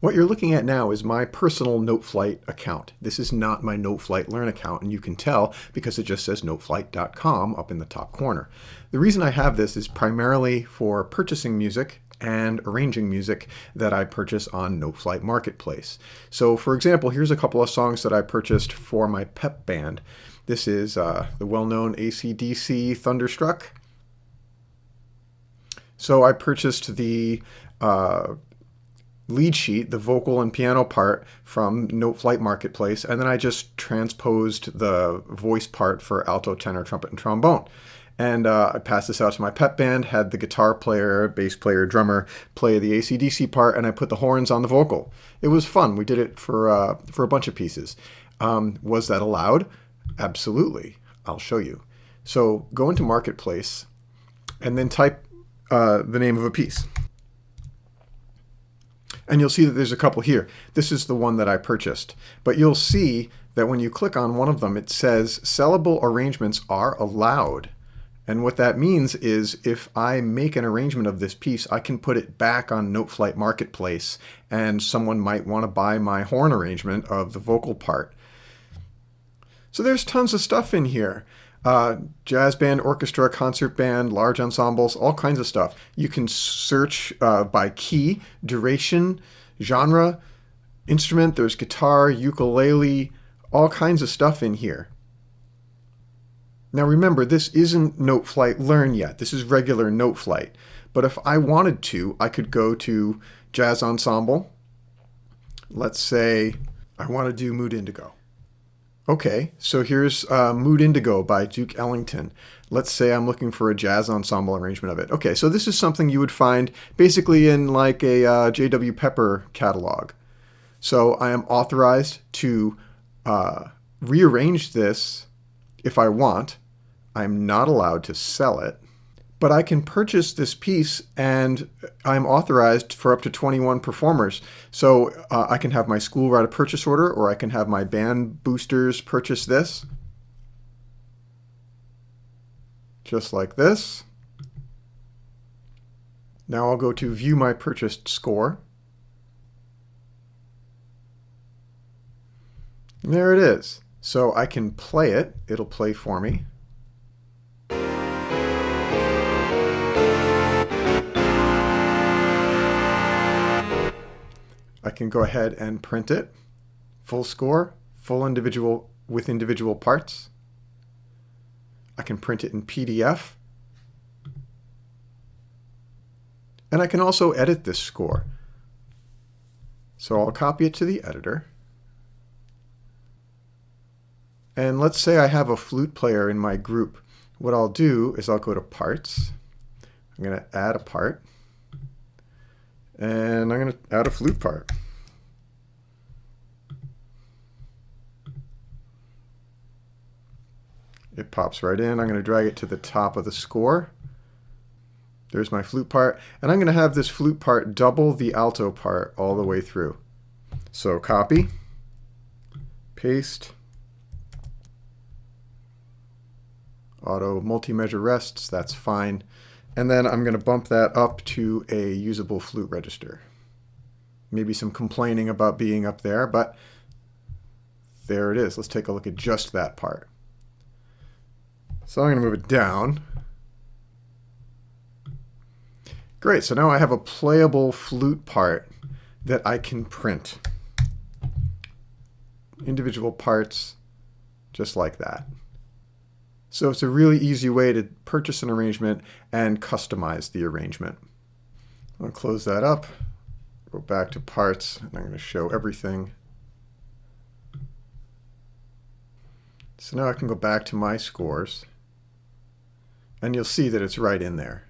What you're looking at now is my personal Noteflight account. This is not my Noteflight Learn account, and you can tell because it just says noteflight.com up in the top corner. The reason I have this is primarily for purchasing music and arranging music that I purchase on Noteflight Marketplace. So for example, here's a couple of songs that I purchased for my pep band. This is the well-known AC/DC Thunderstruck. So I purchased the lead sheet, the vocal and piano part from Noteflight Marketplace, and then I just transposed the voice part for alto, tenor, trumpet, and trombone. And I passed this out to my pep band, had the guitar player, bass player, drummer play the AC/DC part, and I put the horns on the vocal. It was fun. We did it for a bunch of pieces. Was that allowed? Absolutely. I'll show you. So go into Marketplace and then type the name of a piece. And you'll see that there's a couple here. This is the one that I purchased. But you'll see that when you click on one of them, it says sellable arrangements are allowed. And what that means is if I make an arrangement of this piece, I can put it back on Noteflight Marketplace, and someone might want to buy my horn arrangement of the vocal part. So there's tons of stuff in here. Jazz band, orchestra, concert band, large ensembles, all kinds of stuff. You can search by key, duration, genre, instrument. There's guitar, ukulele, all kinds of stuff in here. Now remember, this isn't Noteflight Learn yet. This is regular Noteflight. But if I wanted to, I could go to Jazz Ensemble. Let's say I want to do Mood Indigo. Okay, so here's Mood Indigo by Duke Ellington. Let's say I'm looking for a jazz ensemble arrangement of it. Okay, so this is something you would find basically in like a J.W. Pepper catalog. So I am authorized to rearrange this if I want. I'm not allowed to sell it. But I can purchase this piece, and I'm authorized for up to 21 performers. So I can have my school write a purchase order, or I can have my band boosters purchase this. Just like this. Now I'll go to view my purchased score. And there it is. So I can play it. It'll play for me. I can go ahead and print it, full score, full individual with individual parts. I can print it in PDF. And I can also edit this score. So I'll copy it to the editor. And let's say I have a flute player in my group. What I'll do is I'll go to Parts. I'm going to add a part. And I'm going to add a flute part. It pops right in. I'm going to drag it to the top of the score. There's my flute part. And I'm going to have this flute part double the alto part all the way through. So copy, paste, auto multi-measure rests, that's fine. And then I'm going to bump that up to a usable flute register. Maybe some complaining about being up there, but there it is. Let's take a look at just that part. So I'm going to move it down. Great, so now I have a playable flute part that I can print. Individual parts, just like that. So it's a really easy way to purchase an arrangement and customize the arrangement. I'll close that up, go back to parts, and I'm going to show everything. So now I can go back to my scores, and you'll see that it's right in there.